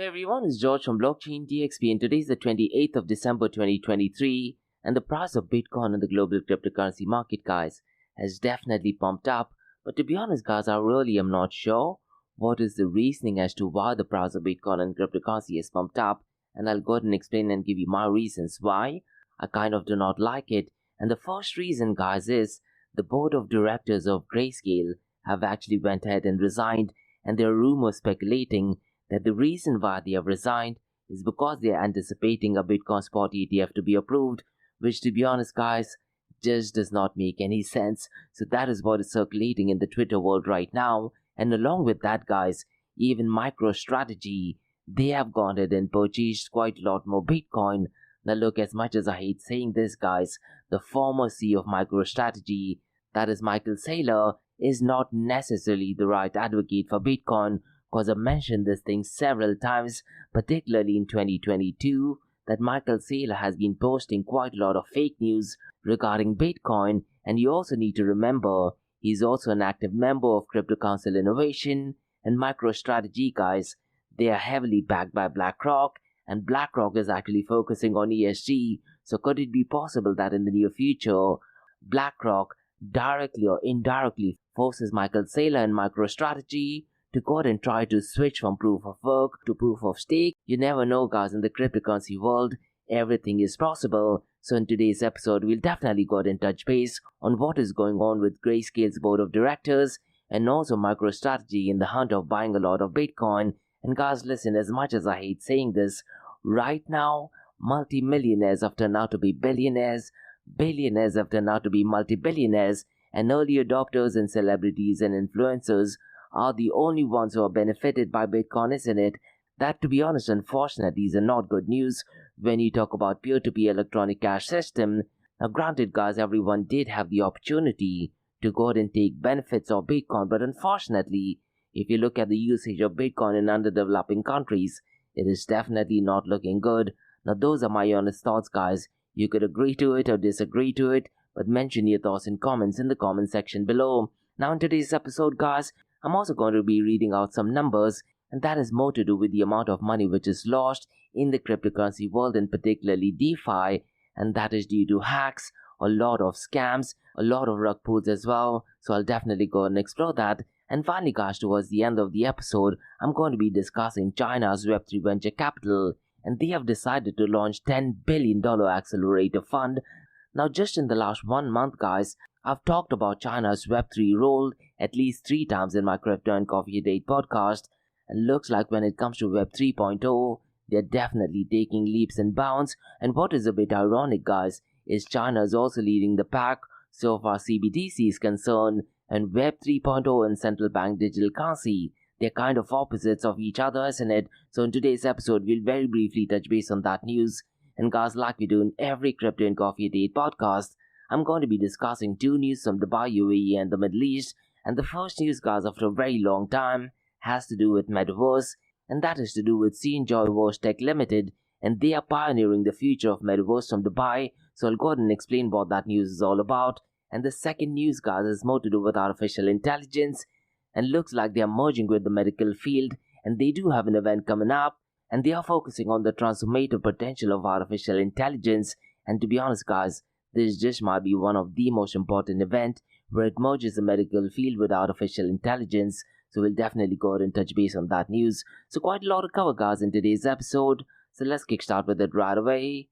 Hey everyone, it's George from Blockchain DXP and today is the 28th of December 2023 and the price of Bitcoin on the global cryptocurrency market, guys, has definitely pumped up. But to be honest, guys, I really am not sure what is the reasoning as to why the price of Bitcoin and cryptocurrency has pumped up, and I'll go ahead and explain and give you my reasons why I kind of do not like it. And the first reason, guys, is the board of directors of Grayscale have actually went ahead and resigned, and there are rumors speculating that the reason why they have resigned is because they are anticipating a Bitcoin spot ETF to be approved, which, to be honest, guys, just does not make any sense. So that is what is circulating in the Twitter world right now. And along with that, guys, even MicroStrategy, they have gone ahead and purchased quite a lot more Bitcoin. Now look, as much as I hate saying this, guys, the former CEO of MicroStrategy, that is Michael Saylor, is not necessarily the right advocate for Bitcoin, because I mentioned this thing several times, particularly in 2022, that Michael Saylor has been posting quite a lot of fake news regarding Bitcoin. And you also need to remember, he's also an active member of Crypto Council Innovation and MicroStrategy, guys. They are heavily backed by BlackRock, and BlackRock is actually focusing on ESG. So could it be possible that in the near future, BlackRock directly or indirectly forces Michael Saylor and MicroStrategy to go ahead and try to switch from proof of work to proof of stake? You never know, guys. In the cryptocurrency world, everything is possible. So in today's episode, we'll definitely go ahead and touch base on what is going on with Grayscale's board of directors and also MicroStrategy in the hunt of buying a lot of Bitcoin. And guys, listen, as much as I hate saying this, right now, multi-millionaires have turned out to be billionaires, billionaires have turned out to be multi-billionaires, and early adopters and celebrities and influencers are the only ones who are benefited by Bitcoin, isn't it? That, to be honest, unfortunately, is not good news when you talk about peer-to-peer electronic cash system. Now, granted, guys, everyone did have the opportunity to go ahead and take benefits of Bitcoin, but unfortunately, if you look at the usage of Bitcoin in underdeveloping countries, it is definitely not looking good. Now, those are my honest thoughts, guys. You could agree to it or disagree to it, but mention your thoughts and comments in the comment section below. Now, in today's episode, guys, I'm also going to be reading out some numbers, and that is more to do with the amount of money which is lost in the cryptocurrency world, and particularly DeFi, and that is due to hacks, a lot of scams, a lot of rug pulls as well. So I'll definitely go and explore that. And finally, guys, towards the end of the episode, I'm going to be discussing China's Web3 venture capital, and they have decided to launch $10 billion accelerator fund. Now, just in the last 1 month, guys, I've talked about China's Web3 role at least 3 times in my Crypto and Coffee a Day podcast, and looks like when it comes to Web 3.0, they're definitely taking leaps and bounds. And what is a bit ironic, guys, is China is also leading the pack so far CBDC is concerned, and Web 3.0 and central bank digital currency, they're kind of opposites of each other, isn't it? So in today's episode, we'll very briefly touch base on that news. And guys, like we do in every Crypto and Coffee a Day podcast, I'm going to be discussing 2 news from Dubai, UAE and the Middle East. And the first news, guys, after a very long time, has to do with Metaverse, and that is to do with Joyverse Tech Limited, and they are pioneering the future of Metaverse from Dubai. So I'll go ahead and explain what that news is all about. And the second news, guys, is more to do with artificial intelligence, and looks like they are merging with the medical field, and they do have an event coming up, and they are focusing on the transformative potential of artificial intelligence. And to be honest, guys, this just might be one of the most important events where it merges the medical field with artificial intelligence. So we'll definitely go ahead and touch base on that news. So quite a lot to cover, guys, in today's episode. So let's kickstart with it right away.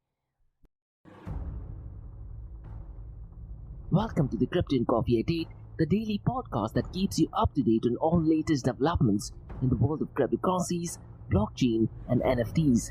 Welcome to the Crypto and Coffee a Day, the daily podcast that keeps you up to date on all latest developments in the world of cryptocurrencies, blockchain, and NFTs.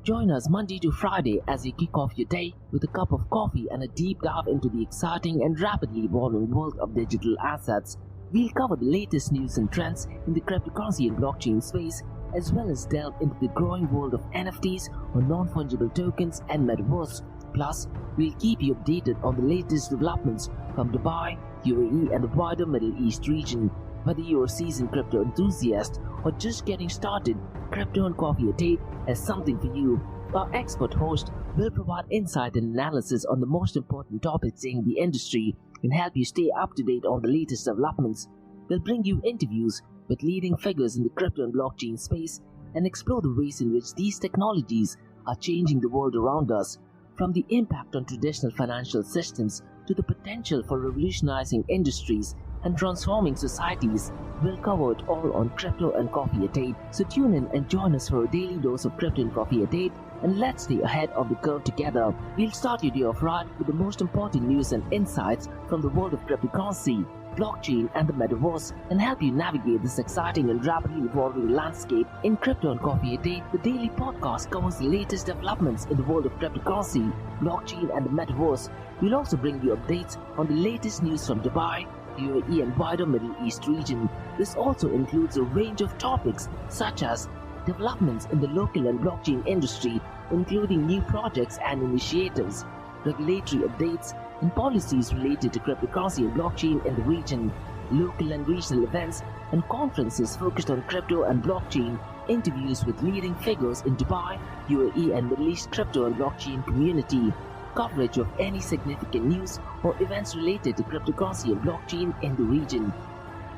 Join us Monday to Friday as we kick off your day with a cup of coffee and a deep dive into the exciting and rapidly evolving world of digital assets. We'll cover the latest news and trends in the cryptocurrency and blockchain space, as well as delve into the growing world of NFTs or non-fungible tokens and Metaverse. Plus, we'll keep you updated on the latest developments from Dubai, UAE and the wider Middle East region. Whether you're a seasoned crypto enthusiast or just getting started, Crypto and Coffee a Day has something for you. Our expert host will provide insight and analysis on the most important topics in the industry and help you stay up to date on the latest developments. We'll bring you interviews with leading figures in the crypto and blockchain space and explore the ways in which these technologies are changing the world around us, from the impact on traditional financial systems to the potential for revolutionizing industries and transforming societies. We'll cover it all on Crypto and Coffee at 8, so tune in and join us for a daily dose of Crypto and Coffee at 8, and let's stay ahead of the curve together. We'll start your day off right with the most important news and insights from the world of cryptocurrency, blockchain and the metaverse, and help you navigate this exciting and rapidly evolving landscape. In Crypto and Coffee at 8, the daily podcast covers the latest developments in the world of cryptocurrency, blockchain and the metaverse. We'll also bring you updates on the latest news from Dubai, UAE and wider Middle East region. This also includes a range of topics such as developments in the local and blockchain industry, including new projects and initiatives, regulatory updates, and policies related to cryptocurrency and blockchain in the region, local and regional events and conferences focused on crypto and blockchain, interviews with leading figures in Dubai, UAE and Middle East crypto and blockchain community, coverage of any significant news or events related to cryptocurrency and blockchain in the region.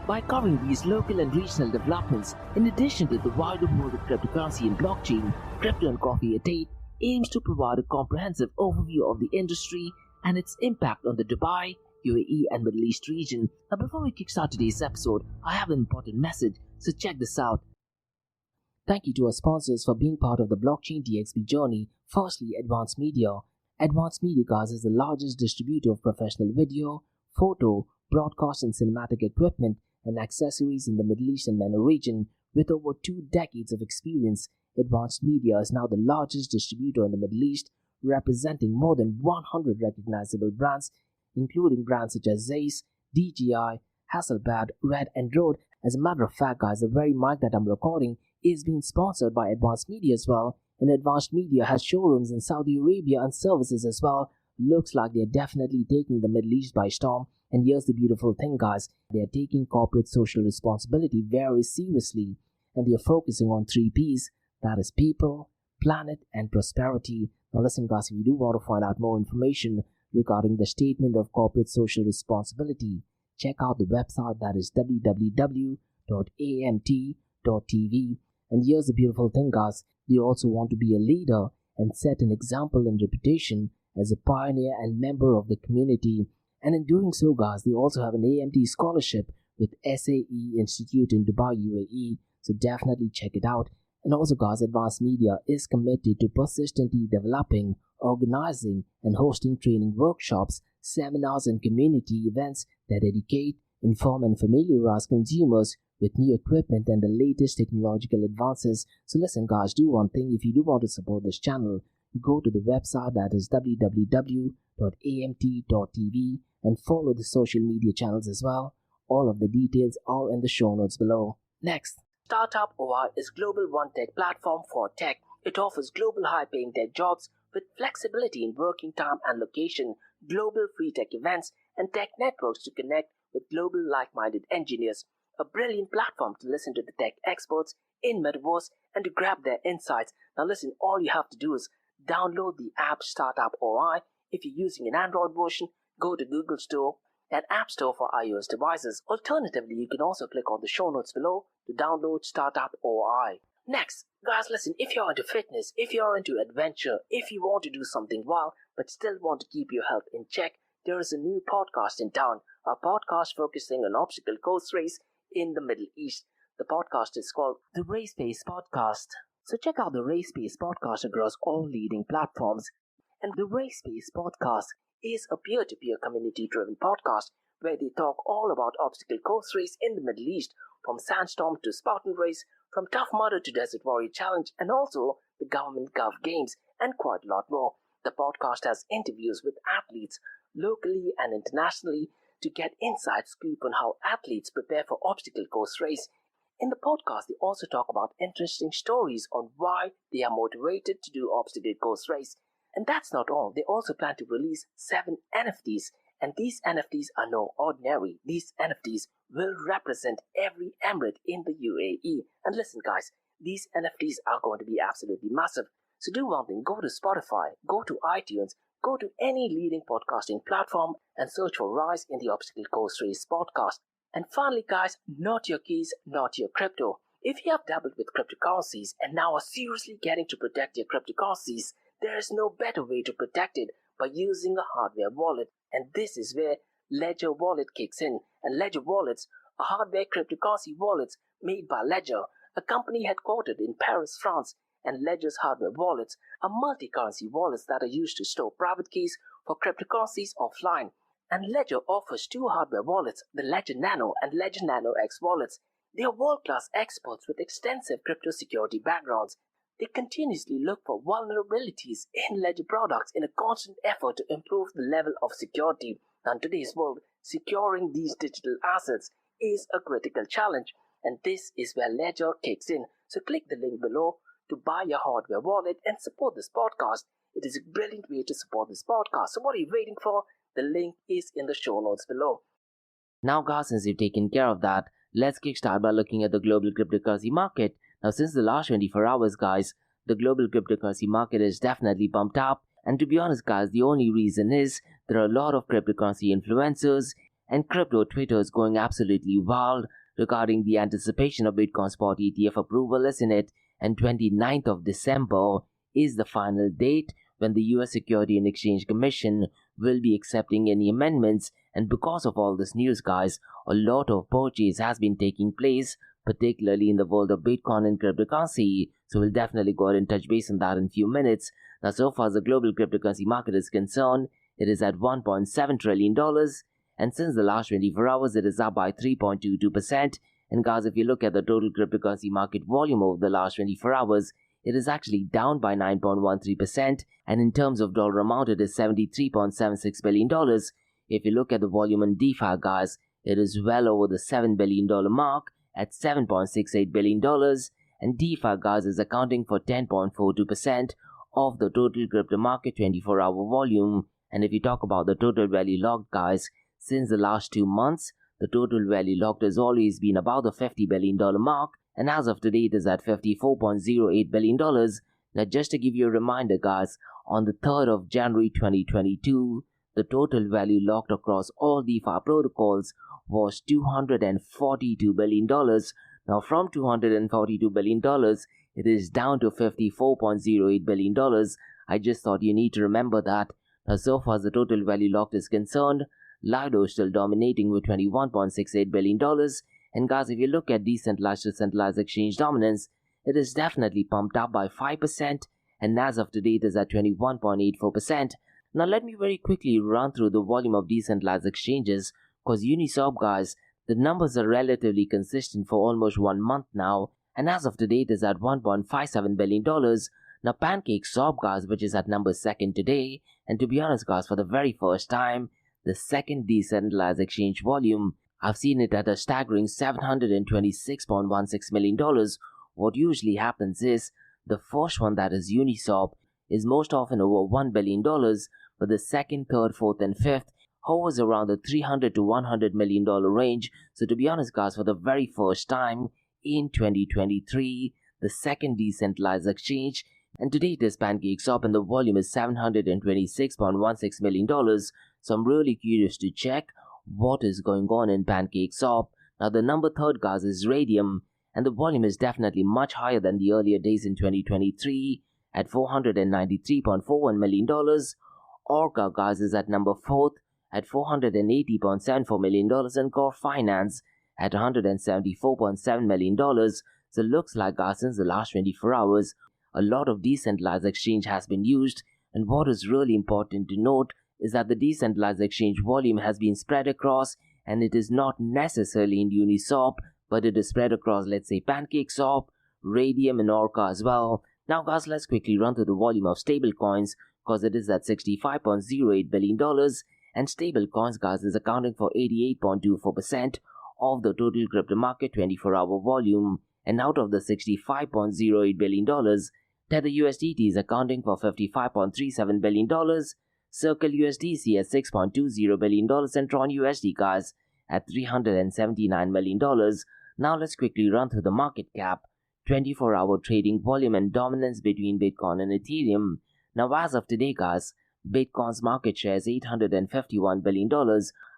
By covering these local and regional developments, in addition to the wider world of cryptocurrency and blockchain, Crypto and Coffee at 8 aims to provide a comprehensive overview of the industry and its impact on the Dubai, UAE and Middle East region. Now before we kickstart today's episode, I have an important message, so check this out. Thank you to our sponsors for being part of the Blockchain DXB journey. Firstly, Advanced Media. Advanced Media, guys, is the largest distributor of professional video, photo, broadcast and cinematic equipment and accessories in the Middle East and MENA region. With over 2 decades of experience, Advanced Media is now the largest distributor in the Middle East, representing more than 100 recognizable brands, including brands such as Zeiss, DJI, Hasselblad, Red and Rode. As a matter of fact, guys, the very mic that I'm recording is being sponsored by Advanced Media as well, and Advanced Media has showrooms in Saudi Arabia and services as well. Looks like they're definitely taking the Middle East by storm. And here's the beautiful thing, guys, they're taking corporate social responsibility very seriously, and they're focusing on 3 P's, that is people, planet and prosperity. Now listen, guys, if you do want to find out more information regarding the statement of corporate social responsibility, check out the website, that is www.amt.tv. And here's the beautiful thing, guys, they also want to be a leader and set an example and reputation as a pioneer and member of the community. And in doing so, guys, they also have an AMT scholarship with SAE Institute in Dubai, UAE, so definitely check it out. And also, guys, Advanced Media is committed to persistently developing, organizing and hosting training workshops, seminars and community events that educate, inform and familiarize consumers with new equipment and the latest technological advances. So listen, guys, do one thing. If you do want to support this channel, go to the website, that is www.amt.tv, and follow the social media channels as well. All of the details are in the show notes below. Next, Startup OI is global one tech platform for tech. It offers global high-paying tech jobs with flexibility in working time and location, global free tech events, and tech networks to connect with global like-minded engineers. A brilliant platform to listen to the tech experts in Metaverse and to grab their insights. Now listen, all you have to do is download the app Startup OI. If you're using an Android version, go to Google Store and App Store for iOS devices. Alternatively, you can also click on the show notes below to download Startup OI. Next, guys, listen, if you're into fitness, if you're into adventure, if you want to do something wild but still want to keep your health in check, there is a new podcast in town, a podcast focusing on obstacle course race in the Middle East. The podcast is called the Race-Pace Podcast. So check out the Race-Pace Podcast across all leading platforms. And the Race-Pace Podcast is a peer-to-peer community-driven podcast where they talk all about obstacle course race in the Middle East, from Sandstorm to Spartan Race, from Tough Mudder to Desert Warrior Challenge, and also the Government Gov Games, and quite a lot more. The podcast has interviews with athletes locally and internationally to get inside scoop on how athletes prepare for obstacle course race. In the podcast, they also talk about interesting stories on why they are motivated to do obstacle course race. And that's not all. They also plan to release 7 NFTs. And these NFTs are no ordinary. These NFTs will represent every emirate in the UAE. And listen, guys, these NFTs are going to be absolutely massive. So do one thing. Go to Spotify, go to iTunes, go to any leading podcasting platform and search for Rise in the Obstacle Course Race podcast. And finally, guys, not your keys, not your crypto. If you have dabbled with cryptocurrencies and now are seriously getting to protect your cryptocurrencies, there is no better way to protect it by using a hardware wallet. And this is where Ledger Wallet kicks in. And Ledger Wallets are hardware cryptocurrency wallets made by Ledger, a company headquartered in Paris, France. And Ledger's hardware wallets are multi-currency wallets that are used to store private keys for cryptocurrencies offline. And Ledger offers two hardware wallets, the Ledger Nano and Ledger Nano X wallets. They are world-class experts with extensive crypto security backgrounds. They continuously look for vulnerabilities in Ledger products in a constant effort to improve the level of security. Now, in today's world, securing these digital assets is a critical challenge, and this is where Ledger kicks in. So click the link below to buy your hardware wallet and support this podcast. It is a brilliant way to support this podcast. So what are you waiting for? The link is in the show notes below. Now guys, since you've taken care of that, let's kickstart by looking at the global cryptocurrency market. Now since the last 24 hours guys, the global cryptocurrency market is definitely pumped up. And to be honest guys, the only reason is there are a lot of cryptocurrency influencers and crypto twitters going absolutely wild regarding the anticipation of Bitcoin spot ETF approval, isn't it? And 29th of December is the final date when the US Securities and Exchange Commission will be accepting any amendments. And because of all this news guys, a lot of purchase has been taking place, particularly in the world of Bitcoin and cryptocurrency. So we'll definitely go ahead and touch base on that in a few minutes. Now so far as the global cryptocurrency market is concerned, it is at $1.7 trillion. And since the last 24 hours, it is up by 3.22%. And guys, if you look at the total cryptocurrency market volume over the last 24 hours, it is actually down by 9.13%. And in terms of dollar amount, it is $73.76 billion. If you look at the volume in DeFi, guys, it is well over the $7 billion mark at $7.68 billion. And DeFi, guys, is accounting for 10.42% of the total crypto market 24-hour volume. And if you talk about the total value locked, guys, since the last 2 months, the total value locked has always been about the $50 billion mark, and as of today it is at $54.08 billion. Now just to give you a reminder guys, on the 3rd of January 2022, the total value locked across all DeFi protocols was $242 billion. Now from $242 billion, it is down to $54.08 billion. I just thought you need to remember that. Now so far as the total value locked is concerned, Lido is still dominating with $21.68 billion. And guys, if you look at decentralized to centralized exchange dominance, it is definitely pumped up by 5%, and as of today it is at 21.84%. Now let me very quickly run through the volume of decentralized exchanges, cause Uniswap guys, the numbers are relatively consistent for almost 1 month now, and as of today it is at $1.57 billion. Now PancakeSwap guys, which is at number 2nd today, and to be honest guys, for the very first time, the second decentralized exchange volume, I've seen it at a staggering $726.16 million. What usually happens is, the first one, that is Uniswap, is most often over $1 billion, but the second, third, fourth and fifth hovers around the $300 to $100 million range. So to be honest guys, for the very first time in 2023, the second decentralized exchange, and today it is PancakeSwap and the volume is $726.16 million. So I'm really curious to check what is going on in PancakeSwap. Now the number 3rd guys is Radium, and the volume is definitely much higher than the earlier days in 2023 at $493.41 million. Orca guys is at number 4th at $480.74 million, and Core Finance at $174.7 million. So it looks like guys, since the last 24 hours, a lot of decentralized exchange has been used, and what is really important to note is that the decentralized exchange volume has been spread across, and it is not necessarily in Uniswap, but it is spread across, let's say, PancakeSwap, Radium and Orca as well. Now guys, let's quickly run through the volume of stablecoins, because it is at $65.08 billion, and stablecoins guys is accounting for 88.24% of the total crypto market 24-hour volume. And out of the $65.08 billion, Tether USDT is accounting for $55.37 billion, Circle USDC at $6.20 billion, and Tron USD guys at $379 million. Now let's quickly run through the market cap, 24-hour trading volume and dominance between Bitcoin and Ethereum. Now as of today guys, Bitcoin's market share is $851 billion.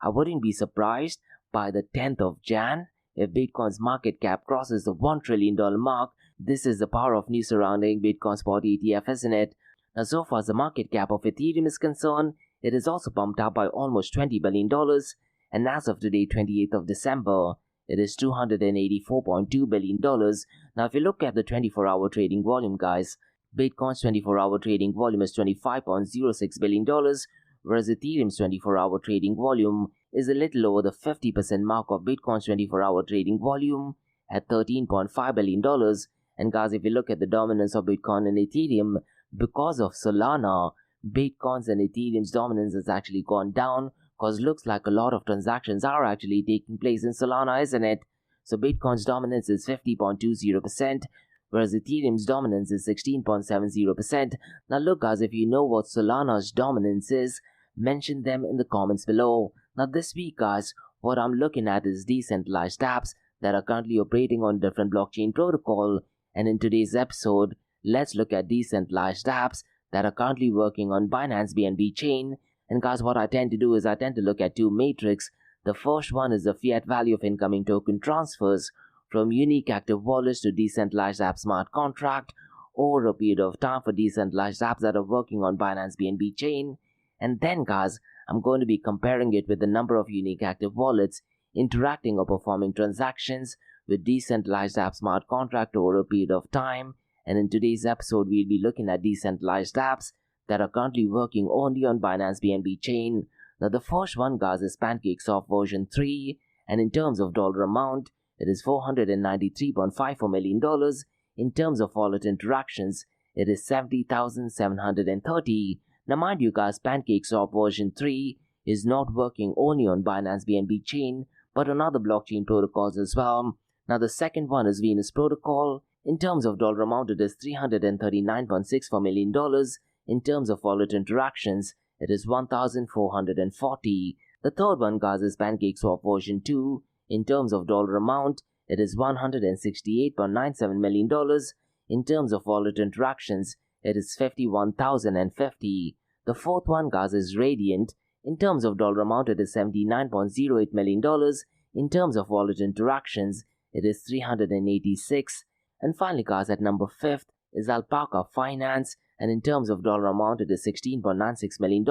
I wouldn't be surprised by the 10th of Jan if Bitcoin's market cap crosses the $1 trillion mark. This is the power of news surrounding Bitcoin spot ETF, isn't it? Now, so far as the market cap of Ethereum is concerned, it is also pumped up by almost $20 billion, and as of today, 28th of December, it is $284.2 billion. Now, if you look at the 24-hour trading volume, guys, Bitcoin's 24-hour trading volume is $25.06 billion, whereas Ethereum's 24-hour trading volume is a little over the 50% mark of Bitcoin's 24-hour trading volume at $13.5 billion. And guys, if you look at the dominance of Bitcoin and Ethereum, because of Solana, Bitcoin's and Ethereum's dominance has actually gone down, because looks like a lot of transactions are actually taking place in Solana, isn't it? So Bitcoin's dominance is 50.20%, whereas Ethereum's dominance is 16.70%. Now look guys, if you know what Solana's dominance is, mention them in the comments below. Now this week guys, what I'm looking at is decentralized apps that are currently operating on different blockchain protocol, and in today's episode, let's look at decentralized apps that are currently working on Binance BNB chain. And guys, what I tend to do is I tend to look at two metrics. The first one is the fiat value of incoming token transfers from unique active wallets to decentralized app smart contract over a period of time for decentralized apps that are working on Binance BNB chain. And then guys, I'm going to be comparing it with the number of unique active wallets interacting or performing transactions with decentralized app smart contract over a period of time. And in today's episode, we'll be looking at decentralized apps that are currently working only on Binance BNB chain. Now the first one guys is PancakeSwap version 3, and in terms of dollar amount, it is $493.54 million. In terms of wallet interactions, it is 70,730. Now mind you guys, PancakeSwap version 3 is not working only on Binance BNB chain, but on other blockchain protocols as well. Now the second one is Venus protocol. In terms of dollar amount, it is $339.64 million. In terms of wallet interactions, it is 1,440. The third one guys is PancakeSwap version 2. In terms of dollar amount, it is $168.97 million. In terms of wallet interactions, it is 51,050. The fourth one guys is Radiant. In terms of dollar amount, it is $79.08 million. In terms of wallet interactions, it is 386. And finally guys, at number 5th is Alpaca Finance, and in terms of dollar amount, it is $16.96 million,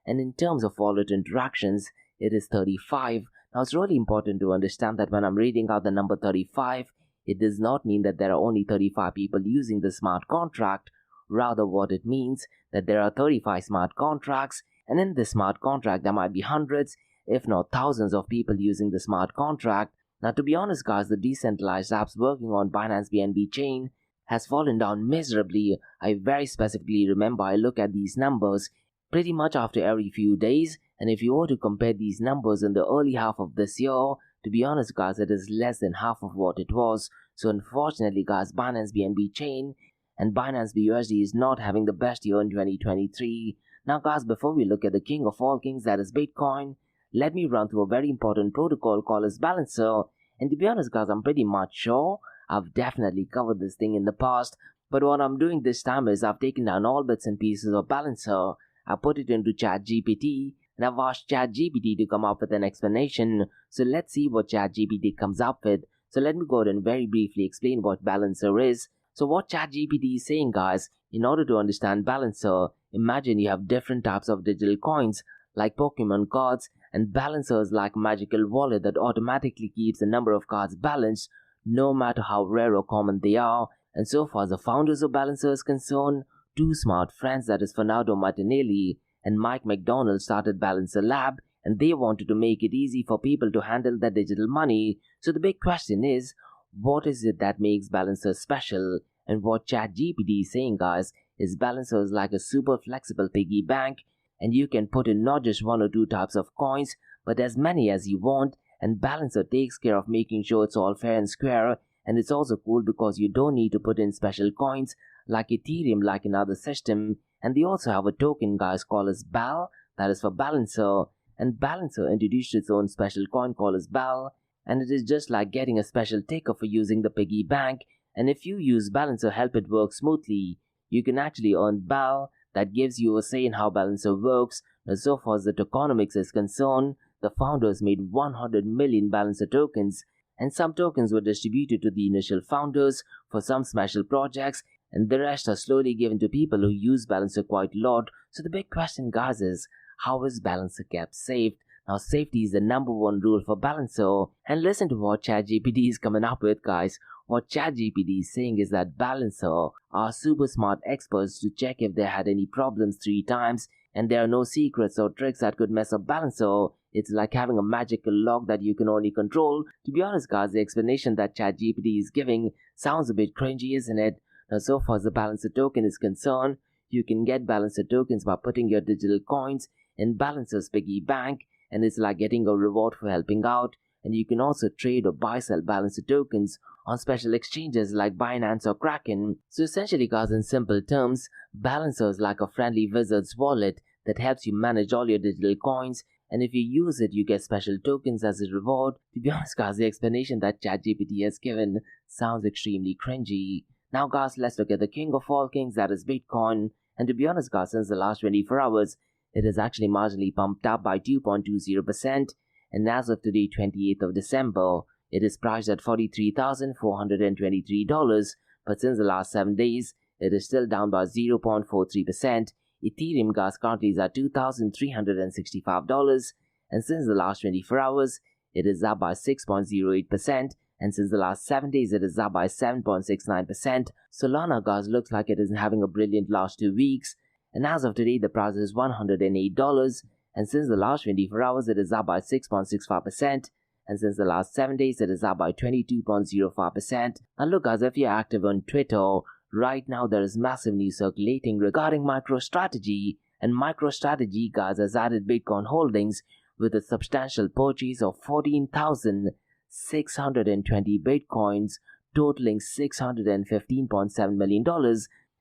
and in terms of wallet interactions, it is 35. Now it's really important to understand that when I'm reading out the number 35, it does not mean that there are only 35 people using the smart contract. Rather, what it means that there are 35 smart contracts, and in this smart contract there might be hundreds, if not thousands of people using the smart contract. Now to be honest guys, the decentralized apps working on Binance BNB chain has fallen down miserably. I very specifically remember I look at these numbers pretty much after every few days, and if you were to compare these numbers in the early half of this year, to be honest guys, it is less than half of what it was. So unfortunately guys, Binance BNB chain and Binance BUSD is not having the best year in 2023. Now guys, before we look at the king of all kings, that is Bitcoin, let me run through a very important protocol called as Balancer. And to be honest guys, I'm pretty much sure I've definitely covered this thing in the past, but what I'm doing this time is I've taken down all bits and pieces of Balancer, I put it into ChatGPT, and I've asked ChatGPT to come up with an explanation. So let's see what ChatGPT comes up with. So let me go ahead and very briefly explain what Balancer is. So what ChatGPT is saying guys, in order to understand Balancer, imagine you have different types of digital coins like Pokemon cards, and Balancer is like a magical wallet that automatically keeps the number of cards balanced no matter how rare or common they are. And so far as the founders of Balancer is concerned, two smart friends, that is Fernando Martinelli and Mike McDonald, started Balancer Lab, and they wanted to make it easy for people to handle their digital money. So the big question is, what is it that makes Balancer special? And what ChatGPT is saying guys is Balancer is like a super flexible piggy bank, and you can put in not just one or two types of coins, but as many as you want, and Balancer takes care of making sure it's all fair and square. And it's also cool because you don't need to put in special coins like Ethereum like in other system. And they also have a token guys called as BAL, that is for Balancer, and Balancer introduced its own special coin called as BAL, and it is just like getting a special ticker for using the piggy bank. And if you use Balancer help it work smoothly, you can actually earn BAL that gives you a say in how Balancer works. Now so far as the tokenomics is concerned, the founders made 100 million Balancer tokens, and some tokens were distributed to the initial founders for some special projects, and the rest are slowly given to people who use Balancer quite a lot. So the big question, guys, is how is Balancer kept safe? Now, safety is the number one rule for Balancer, and listen to what ChatGPT is coming up with, guys. What ChatGPT is saying is that Balancer are super smart experts to check if they had any problems 3 times, and there are no secrets or tricks that could mess up Balancer. It's like having a magical lock that you can only control. To be honest, guys, the explanation that ChatGPT is giving sounds a bit cringy, isn't it? Now, so far as the Balancer token is concerned, you can get Balancer tokens by putting your digital coins in Balancer's piggy bank, and it's like getting a reward for helping out. And you can also trade or buy sell Balancer tokens on special exchanges like Binance or Kraken. So essentially, guys, in simple terms, Balancer is like a friendly wizard's wallet that helps you manage all your digital coins, and if you use it, you get special tokens as a reward. To be honest, guys, the explanation that ChatGPT has given sounds extremely cringy. Now, guys, let's look at the king of all kings, that is Bitcoin. And to be honest, guys, since the last 24 hours, it has actually marginally pumped up by 2.20%, and as of today, 28th of December, it is priced at $43,423, but since the last 7 days, it is still down by 0.43%. Ethereum, guys, currently is at $2,365, and since the last 24 hours, it is up by 6.08%, and since the last 7 days, it is up by 7.69%. Solana, guys, looks like it is having a brilliant last 2 weeks, and as of today, the price is $108, and since the last 24 hours, it is up by 6.65%, and since the last 7 days, it is up by 22.05%. And look, guys, if you're active on Twitter, right now there is massive news circulating regarding MicroStrategy, and MicroStrategy, guys, has added Bitcoin holdings with a substantial purchase of 14,620 Bitcoins, totaling $615.7 million.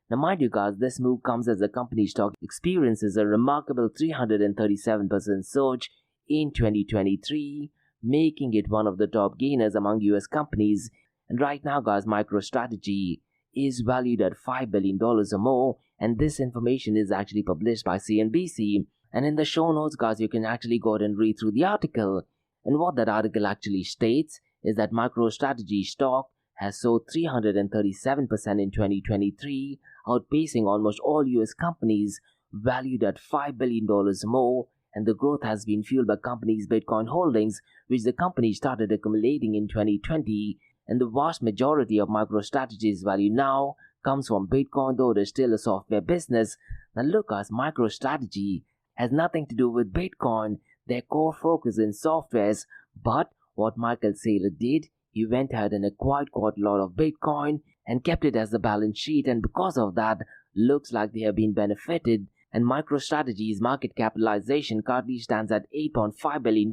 Now, mind you, guys, this move comes as the company stock experiences a remarkable 337% surge in 2023, making it one of the top gainers among US companies. And right now, guys, MicroStrategy is valued at $5 billion or more, and this information is actually published by CNBC. And in the show notes, guys, you can actually go ahead and read through the article. And what that article actually states is that MicroStrategy stock has soared 337% in 2023, outpacing almost all US companies valued at $5 billion or more, and the growth has been fueled by companies' Bitcoin holdings, which the company started accumulating in 2020, and the vast majority of MicroStrategy's value now comes from Bitcoin, though it is still a software business. Now look, guys, MicroStrategy has nothing to do with Bitcoin. Their core focus in softwares, but what Michael Saylor did, he went ahead and acquired quite a lot of Bitcoin and kept it as a balance sheet, and because of that, looks like they have been benefited, and MicroStrategy's market capitalization currently stands at $8.5 billion,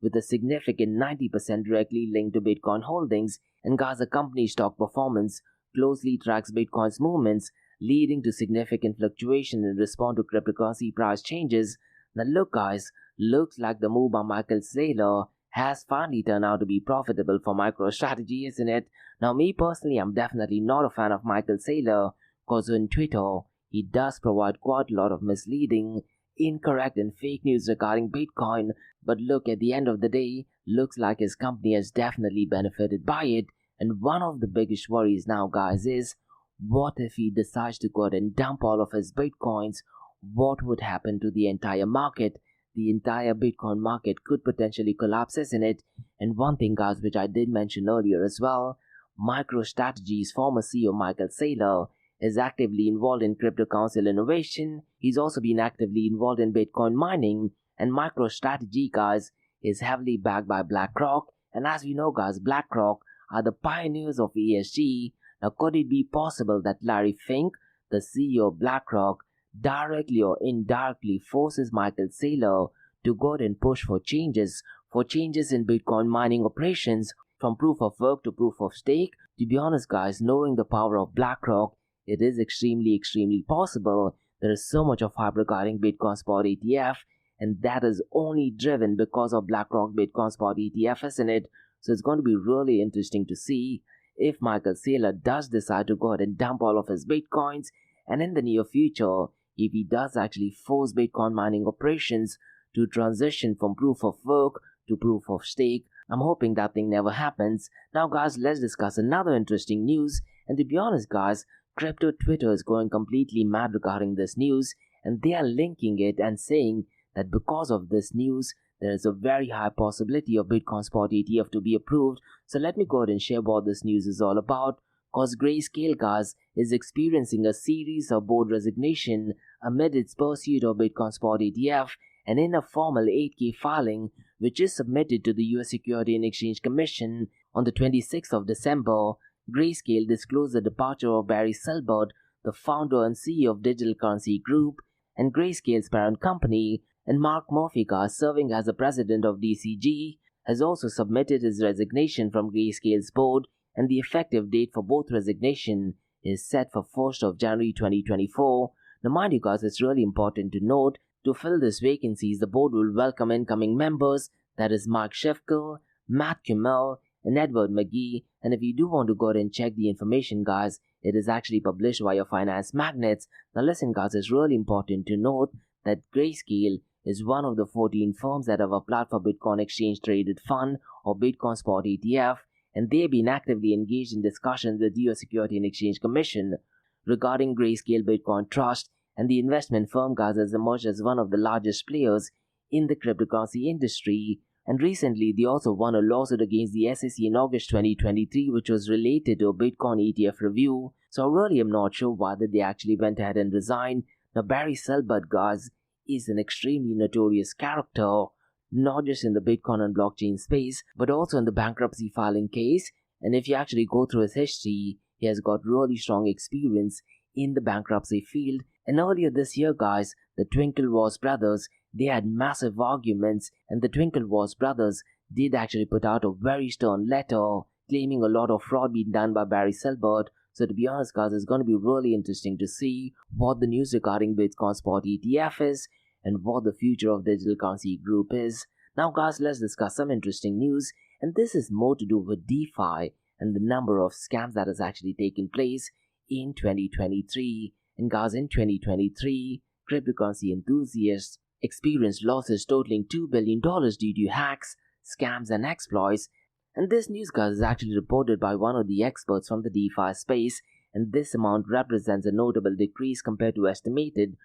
with a significant 90% directly linked to Bitcoin holdings. And guys, the company's stock performance closely tracks Bitcoin's movements, leading to significant fluctuation in response to cryptocurrency price changes. Now look, guys, looks like the move by Michael Saylor has finally turned out to be profitable for MicroStrategy, isn't it? Now, me personally, I'm definitely not a fan of Michael Saylor, because on Twitter, he does provide quite a lot of misleading, incorrect and fake news regarding Bitcoin. But look, at the end of the day, looks like his company has definitely benefited by it. And one of the biggest worries now, guys, is what if he decides to go ahead and dump all of his Bitcoins? What would happen to the entire market? The entire Bitcoin market could potentially collapse, isn't it? And one thing, guys, which I did mention earlier as well, MicroStrategy's former CEO Michael Saylor is actively involved in cryptocurrency innovation. He's also been actively involved in Bitcoin mining, and MicroStrategy, guys, is heavily backed by BlackRock. And as we know, guys, BlackRock are the pioneers of ESG. Now, could it be possible that Larry Fink, the CEO of BlackRock, directly or indirectly forces Michael Saylor to go ahead and push for changes in Bitcoin mining operations from proof of work to proof of stake? To be honest, guys, knowing the power of BlackRock, it is extremely possible. There is so much of hype regarding Bitcoin Spot ETF, and that is only driven because of BlackRock Bitcoin Spot ETF, isn't it? So it's going to be really interesting to see if Michael Saylor does decide to go ahead and dump all of his Bitcoins, and in the near future, if he does actually force Bitcoin mining operations to transition from proof of work to proof of stake. I'm hoping that thing never happens. Now guys, let's discuss another interesting news. And to be honest guys, crypto Twitter is going completely mad regarding this news, and they are linking it and saying that because of this news, there is a very high possibility of Bitcoin spot ETF to be approved. So let me go ahead and share what this news is all about. Cause Grayscale guys is experiencing a series of board resignation amid its pursuit of Bitcoin spot ETF, and in a formal 8K filing which is submitted to the US Securities and Exchange Commission on the 26th of December, Grayscale disclosed the departure of Barry Silbert, the founder and CEO of Digital Currency Group and Grayscale's parent company, and Mark Murphy, serving as the president of DCG, has also submitted his resignation from Grayscale's board, and the effective date for both resignation is set for 1st of January 2024. Now mind you guys, it's really important to note, to fill these vacancies, the board will welcome incoming members, that is Mark Schefkel, Matt Kimmel, and Edward McGee. And if you do want to go ahead and check the information guys, it is actually published via Finance Magnets. Now listen guys, it's really important to note that Grayscale is one of the 14 firms that have applied for Bitcoin Exchange Traded Fund or Bitcoin Spot ETF, and they have been actively engaged in discussions with the US Securities and Exchange Commission regarding Grayscale Bitcoin Trust, and the investment firm guys has emerged as one of the largest players in the cryptocurrency industry. And recently they also won a lawsuit against the SEC in August 2023, which was related to a Bitcoin ETF review. So I really am not sure why they actually went ahead and resigned. Now Barry Silbert guys is an extremely notorious character, not just in the Bitcoin and blockchain space, but also in the bankruptcy filing case. And if you actually go through his history, he has got really strong experience in the bankruptcy field. And earlier this year guys, the Twinklevoss brothers, they had massive arguments, and the Twinklevoss brothers did actually put out a very stern letter claiming a lot of fraud being done by Barry Silbert. So to be honest guys, it's going to be really interesting to see what the news regarding Bitcoin Spot ETF is and what the future of Digital Currency Group is. Now guys, let's discuss some interesting news, and this is more to do with DeFi and the number of scams that has actually taken place in 2023. And guys, in 2023, cryptocurrency enthusiasts experienced losses totaling $2 billion due to hacks, scams, and exploits. And this news guys is actually reported by one of the experts from the DeFi space, and this amount represents a notable decrease compared to estimated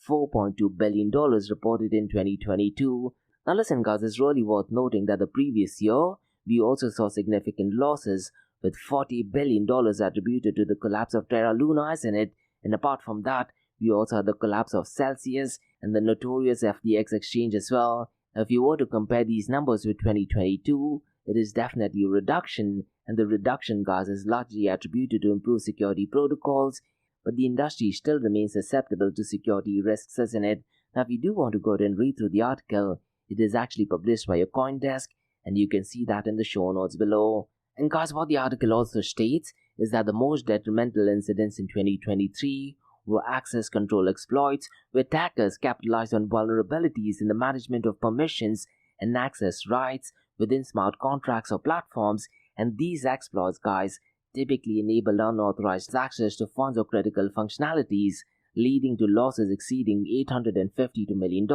$4.2 billion reported in 2022. Now listen guys, it's really worth noting that the previous year, we also saw significant losses with $40 billion attributed to the collapse of Terra Luna, isn't it? And apart from that, we also had the collapse of Celsius and the notorious FTX exchange as well. Now, if you were to compare these numbers with 2022, it is definitely a reduction, and the reduction guys is largely attributed to improved security protocols, but the industry still remains susceptible to security risks, isn't it? Now if you do want to go ahead and read through the article, it is actually published by a CoinDesk, and you can see that in the show notes below. And guys, what the article also states is that the most detrimental incidents in 2023 were access control exploits, where attackers capitalized on vulnerabilities in the management of permissions and access rights within smart contracts or platforms, and these exploits guys typically enabled unauthorized access to funds or critical functionalities, leading to losses exceeding $852 million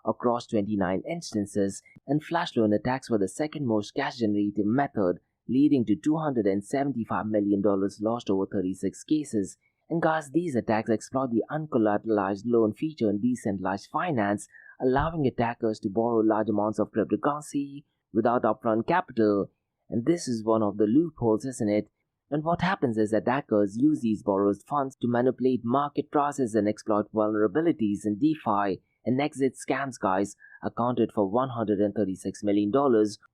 across 29 instances, and flash loan attacks were the second most cash generative method, leading to $275 million lost over 36 cases. And guys, these attacks exploit the uncollateralized loan feature in decentralized finance, allowing attackers to borrow large amounts of cryptocurrency without upfront capital. And this is one of the loopholes, isn't it? And what happens is attackers use these borrowed funds to manipulate market prices and exploit vulnerabilities in DeFi. And exit scams guys accounted for $136 million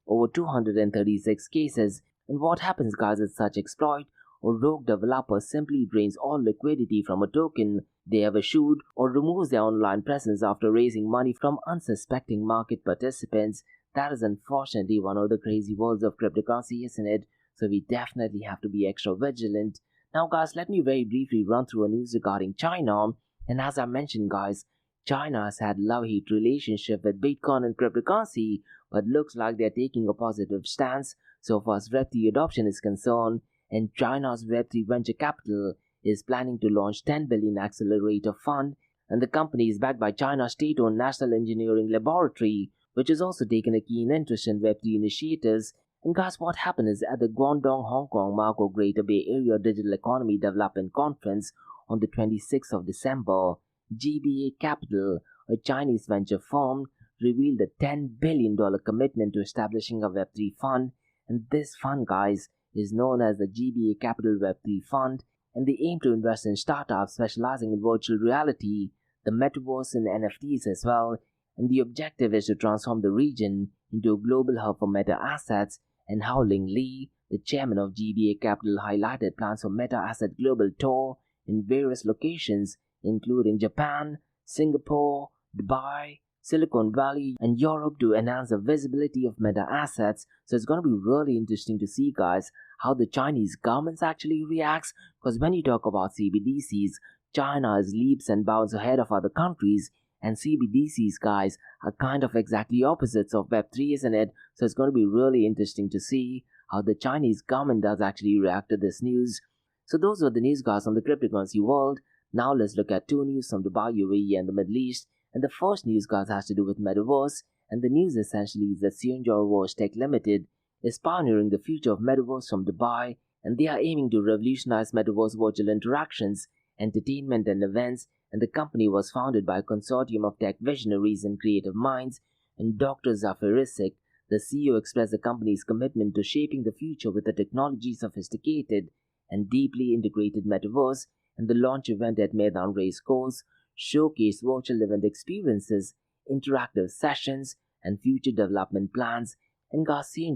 over 236 cases. And what happens guys is such exploit or rogue developer simply drains all liquidity from a token they have issued, or removes their online presence after raising money from unsuspecting market participants. That is unfortunately one of the crazy worlds of cryptocurrency, isn't it? So we definitely have to be extra vigilant. Now guys, let me very briefly run through a news regarding China. And as I mentioned guys, China has had love-hate relationship with Bitcoin and cryptocurrency, but looks like they're taking a positive stance so far as Web3 adoption is concerned. And China's Web3 venture capital is planning to launch $10 billion accelerator fund, and the company is backed by China's state-owned National Engineering Laboratory, which has also taken a keen interest in Web3 initiatives. And guys, what happened is at the Guangdong, Hong Kong Macro Greater Bay Area Digital Economy Development Conference on the 26th of December, GBA Capital, a Chinese venture firm, revealed a $10 billion commitment to establishing a Web3 fund. And this fund, guys, is known as the GBA Capital Web3 Fund, and they aim to invest in startups specializing in virtual reality, the metaverse, and NFTs as well. And the objective is to transform the region into a global hub for meta assets. And Hao Ling Li, the chairman of GBA Capital, highlighted plans for meta asset global tour in various locations, including Japan, Singapore, Dubai, Silicon Valley, and Europe to enhance the visibility of meta assets. So it's going to be really interesting to see, guys, how the Chinese government actually reacts, because when you talk about CBDCs, China is leaps and bounds ahead of other countries, and CBDCs, guys, are kind of exactly opposites of Web3, isn't it? So it's going to be really interesting to see how the Chinese government does actually react to this news. So those were the news, guys, on the cryptocurrency world. Now let's look at two news from Dubai, UAE, and the Middle East. And the first news, guys, has to do with Metaverse, and the news essentially is that Seoheung Tech Limited is pioneering the future of Metaverse from Dubai, and they are aiming to revolutionize Metaverse virtual interactions, entertainment, and events. And the company was founded by a consortium of tech visionaries and creative minds, and Dr. Zafir Isik, the CEO, expressed the company's commitment to shaping the future with a technology sophisticated and deeply integrated metaverse. And the launch event at Meydan Race Course showcased virtual event experiences, interactive sessions, and future development plans. And Garcia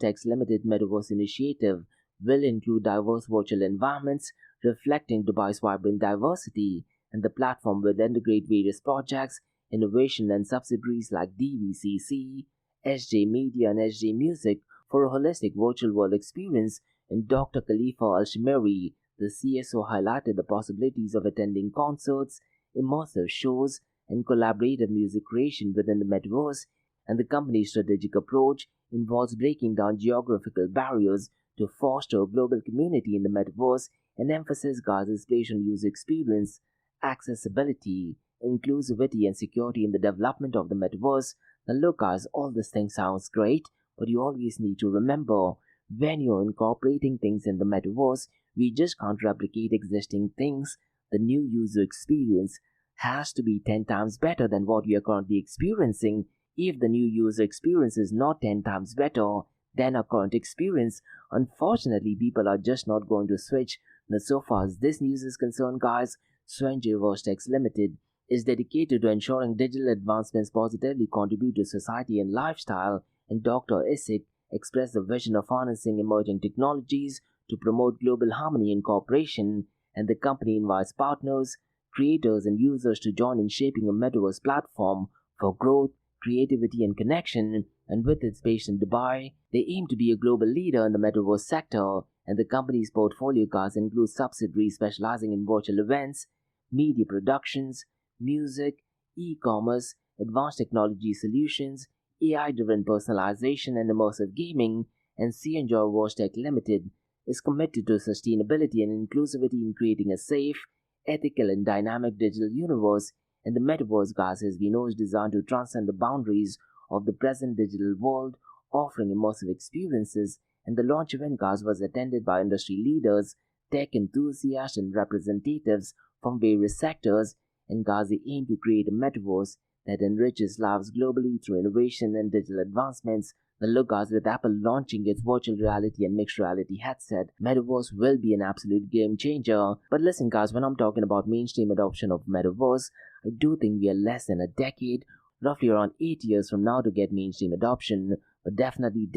Tech's limited metaverse initiative will include diverse virtual environments reflecting Dubai's vibrant diversity, and the platform will integrate various projects, innovation, and subsidiaries like DVCC, SJ Media, and SJ Music for a holistic virtual world experience. And Dr. Khalifa Al-Shimeri, the CSO, highlighted the possibilities of attending concerts, immersive shows, and collaborative music creation within the metaverse. And the company's strategic approach involves breaking down geographical barriers to foster a global community in the metaverse, and emphasis is placed on user experience, accessibility, inclusivity, and security in the development of the metaverse. Now look, guys, all this thing sounds great, but you always need to remember, when you're incorporating things in the metaverse, we just can't replicate existing things. The new user experience has to be 10 times better than what we are currently experiencing. If the new user experience is not 10 times better than our current experience, unfortunately, people are just not going to switch. Now, so far as this news is concerned, guys, Seoheung Tech Limited is dedicated to ensuring digital advancements positively contribute to society and lifestyle, and Dr. Isik expressed the vision of harnessing emerging technologies to promote global harmony and cooperation. And the company invites partners, creators, and users to join in shaping a metaverse platform for growth, creativity, and connection. And with its base in Dubai, they aim to be a global leader in the metaverse sector. And the company's portfolio includes subsidiaries specializing in virtual events, media productions, music, e-commerce, advanced technology solutions, AI-driven personalization, and immersive gaming. And Seoheung Tech Limited is committed to sustainability and inclusivity in creating a safe, ethical, and dynamic digital universe. And the metaverse, guys, as we know, is designed to transcend the boundaries of the present digital world, offering immersive experiences. And the launch event, guys, was attended by industry leaders, tech enthusiasts, and representatives from various sectors. And guys, they aim to create a metaverse that enriches lives globally through innovation and digital advancements. Now look, guys, with Apple launching its virtual reality and mixed reality headset, Metaverse will be an absolute game changer. But listen, guys, when I'm talking about mainstream adoption of Metaverse, I do think we are less than a decade, roughly around 8 years from now, to get mainstream adoption. But definitely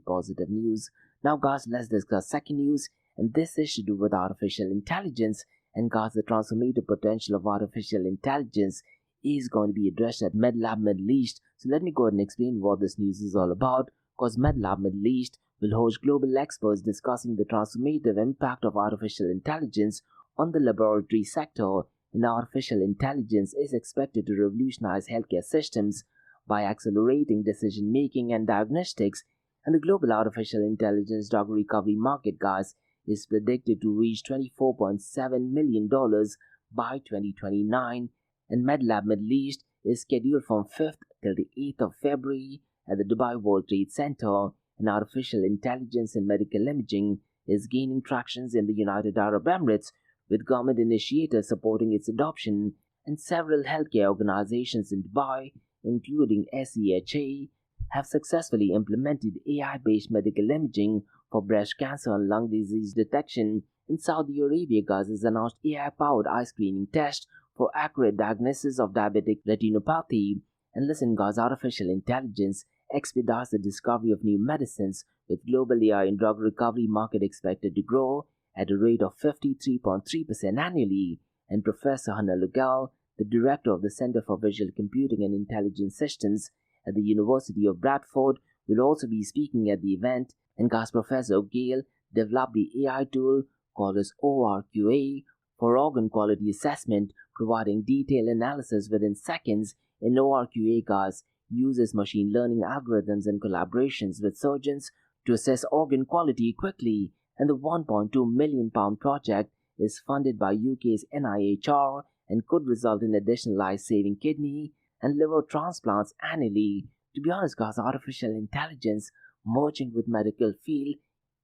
positive news. Now, guys, let's discuss second news, and this is to do with artificial intelligence. And guys, the transformative potential of artificial intelligence is going to be addressed at MedLab Middle East. So let me go ahead and explain what this news is all about, because MedLab Middle East will host global experts discussing the transformative impact of artificial intelligence on the laboratory sector. And artificial intelligence is expected to revolutionize healthcare systems by accelerating decision-making and diagnostics. And the global artificial intelligence drug recovery market, guys, is predicted to reach $24.7 million by 2029. And MedLab Middle East is scheduled from 5th till the 8th of February at the Dubai World Trade Center, and artificial intelligence in medical imaging is gaining traction in the United Arab Emirates, with government initiators supporting its adoption, and several healthcare organizations in Dubai, including SEHA, have successfully implemented AI-based medical imaging for breast cancer and lung disease detection. In Saudi Arabia, guys, has announced AI-powered eye screening test for accurate diagnosis of diabetic retinopathy. And listen, guys, artificial intelligence expedites the discovery of new medicines, with global AI and drug recovery market expected to grow at a rate of 53.3% annually. And Professor Hannah Lugal, the director of the Center for Visual Computing and Intelligent Systems at the University of Bradford, will also be speaking at the event. And guys, Professor Gale developed the AI tool called as ORQA for organ quality assessment, providing detailed analysis within seconds. In ORQA, guys, uses machine learning algorithms and collaborations with surgeons to assess organ quality quickly. And the £1.2 million project is funded by UK's NIHR and could result in additional life-saving kidney and liver transplants annually. To be honest, guys, artificial intelligence merging with medical field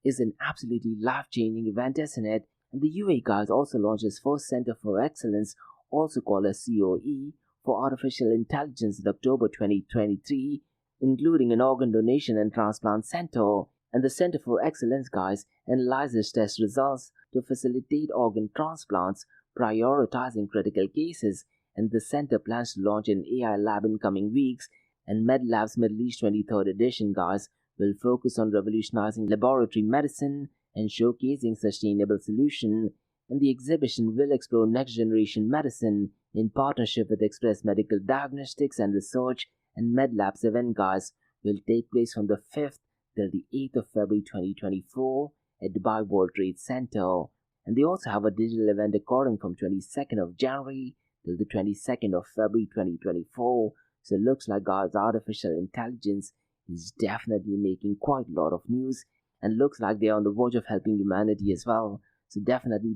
is an absolutely life-changing event, isn't it? And the UAE, guys, also launched its first Center for Excellence, also called as COE, for artificial intelligence in October 2023, including an organ donation and transplant center. And the Center for Excellence, guys, analyzes test results to facilitate organ transplants, prioritizing critical cases. And the center plans to launch an AI lab in coming weeks. And MedLab's Middle East 23rd edition, guys, will focus on revolutionizing laboratory medicine and showcasing sustainable solutions. And the exhibition will explore next-generation medicine in partnership with Express Medical Diagnostics and Research. And MedLab's event, guys, will take place from the 5th till the 8th of February 2024 at Dubai World Trade Center. And they also have a digital event occurring from 22nd of January till the 22nd of February 2024. So it looks like, guys, artificial intelligence is definitely making quite a lot of news, and looks like they're on the verge of helping humanity as well. So definitely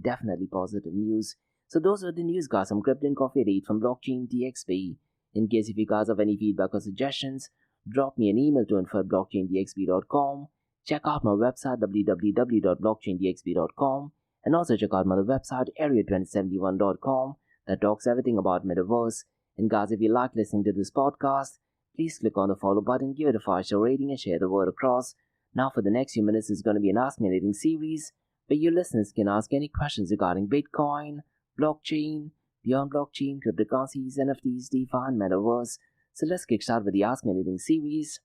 positive news. So those are the news, guys, from Crypto and Coffee at 8 from Blockchain DXB. In case if you guys have any feedback or suggestions, drop me an email to info@blockchaindxb.com. Check out my website www.blockchaindxb.com, and also check out my other website area2071.com that talks everything about metaverse. And guys, if you like listening to this podcast, please click on the follow button, give it a 5-star rating, and share the word across. Now for the next few minutes is going to be an Ask Me Anything series, where your listeners can ask any questions regarding Bitcoin, blockchain, beyond blockchain, cryptocurrencies, NFTs, DeFi, and metaverse. So let's kick start with the Ask Me Anything series.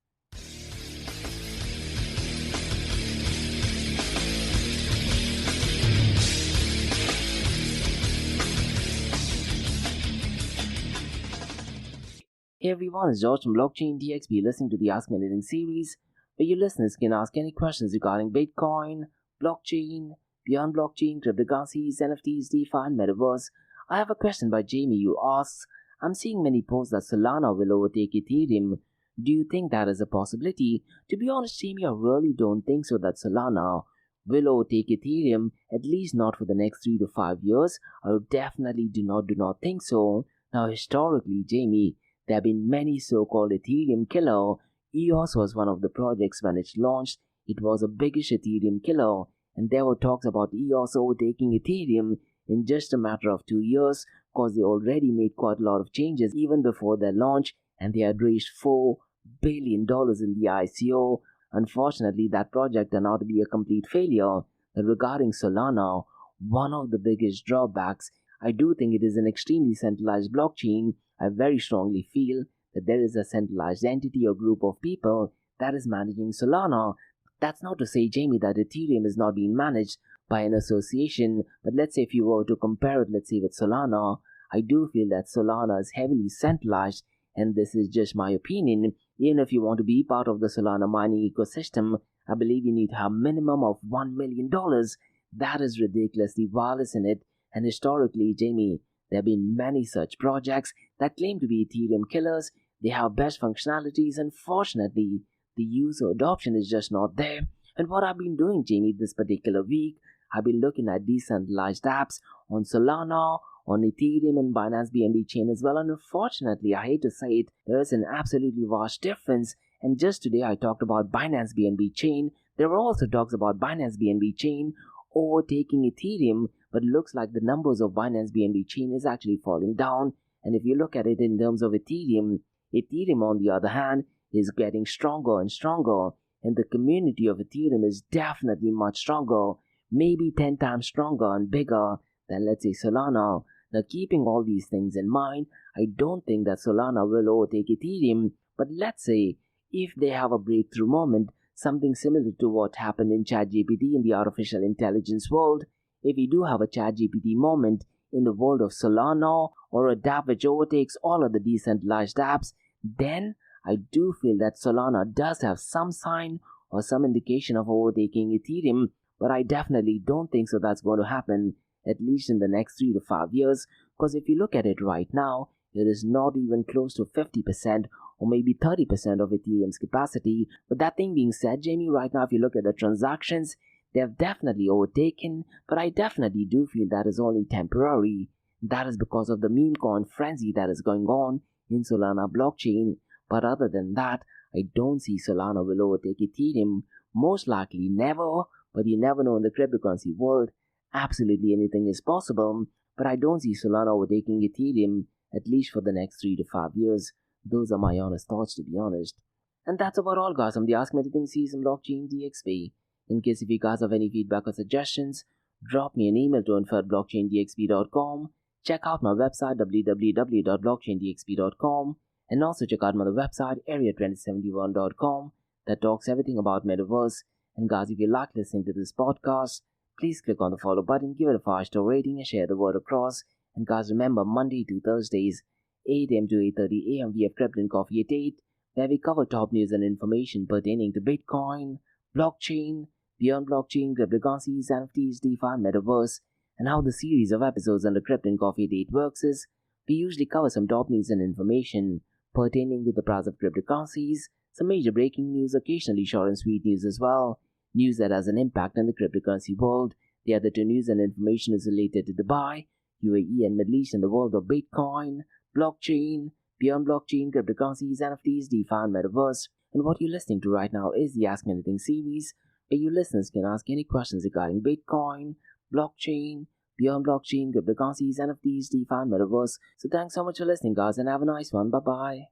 Hey everyone, it's George from Blockchain DXB, listening to the Ask Me Anything series, where your listeners can ask any questions regarding Bitcoin, blockchain, beyond blockchain, cryptocurrencies, NFTs, DeFi, and metaverse. I have a question by Jamie who asks, I'm seeing many posts that Solana will overtake Ethereum. Do you think that is a possibility? To be honest, Jamie, I really don't think so that Solana will overtake Ethereum, at least not for the next 3 to 5 years. I definitely do not think so. Now, historically, Jamie, there have been many so-called Ethereum killer. EOS was one of the projects when it launched. It was a biggish Ethereum killer, and there were talks about EOS overtaking Ethereum in just a matter of 2 years, because they already made quite a lot of changes even before their launch, and they had raised $4 billion in the ICO. Unfortunately, that project turned out to be a complete failure. And regarding Solana, one of the biggest drawbacks, I do think it is an extremely centralized blockchain. I very strongly feel that there is a centralized entity or group of people that is managing Solana. That's not to say, Jamie, that Ethereum is not being managed by an association, but let's say if you were to compare it, let's say with Solana, I do feel that Solana is heavily centralized, and this is just my opinion. Even if you want to be part of the Solana mining ecosystem, I believe you need to have a minimum of $1 million. That is ridiculously wild, isn't it? And historically, Jamie, there have been many such projects that claim to be Ethereum killers. They have best functionalities. Unfortunately, the user adoption is just not there. And what I've been doing, Jamie, this particular week, I've been looking at decentralized apps on Solana on Ethereum and Binance BNB chain as well. And unfortunately, I hate to say it, there is an absolutely vast difference. And just today I talked about Binance BNB chain. There were also talks about Binance BNB chain overtaking Ethereum, but it looks like the numbers of Binance BNB chain is actually falling down. And if you look at it in terms of Ethereum on the other hand is getting stronger and stronger, and the community of Ethereum is definitely much stronger, maybe 10 times stronger and bigger than, let's say, Solana. Now, keeping all these things in mind, I don't think that Solana will overtake Ethereum, but let's say if they have a breakthrough moment, something similar to what happened in ChatGPT in the artificial intelligence world, if we do have a ChatGPT moment in the world of Solana or a dApp which overtakes all of the decentralized apps, then I do feel that Solana does have some sign or some indication of overtaking Ethereum, but I definitely don't think so that's going to happen, at least in the next 3 to 5 years, because if you look at it right now, it is not even close to 50% or maybe 30% of Ethereum's capacity. But that thing being said, Jamie, right now if you look at the transactions, they have definitely overtaken, but I definitely do feel that is only temporary. That is because of the meme coin frenzy that is going on in Solana blockchain. But other than that, I don't see Solana will overtake Ethereum. Most likely never, but you never know in the cryptocurrency world. Absolutely anything is possible, but I don't see Solana overtaking Ethereum, at least for the next 3 to 5 years. Those are my honest thoughts, to be honest. And that's about all, guys, from the Ask Me Anything season blockchain DXP. In case if you guys have any feedback or suggestions, drop me an email to info@blockchaindxp.com. Check out my website www.blockchaindxp.com, and also check out my other website area2071.com that talks everything about metaverse. And guys, if you like listening to this podcast, please click on the follow button, give it a 5-star rating, and share the word across. And guys, remember, Monday to Thursdays, 8 a.m. to 8:30 a.m. we have Crypto and Coffee at 8, where we cover top news and information pertaining to Bitcoin, blockchain, beyond blockchain, cryptocurrencies, NFTs, DeFi, metaverse. And how the series of episodes under Crypto and Coffee at 8 works is, we usually cover some top news and information pertaining to the price of cryptocurrencies, some major breaking news, occasionally short and sweet news as well, news that has an impact on the cryptocurrency world. The other two news and information is related to Dubai, UAE and Middle East in the world of Bitcoin, blockchain, beyond blockchain, cryptocurrencies, NFTs, DeFi, and metaverse. And what you're listening to right now is the Ask Me Anything series, where you listeners can ask any questions regarding Bitcoin, blockchain, beyond blockchain, cryptocurrencies, NFTs, DeFi, and metaverse. So thanks so much for listening, guys, and have a nice one. Bye-bye.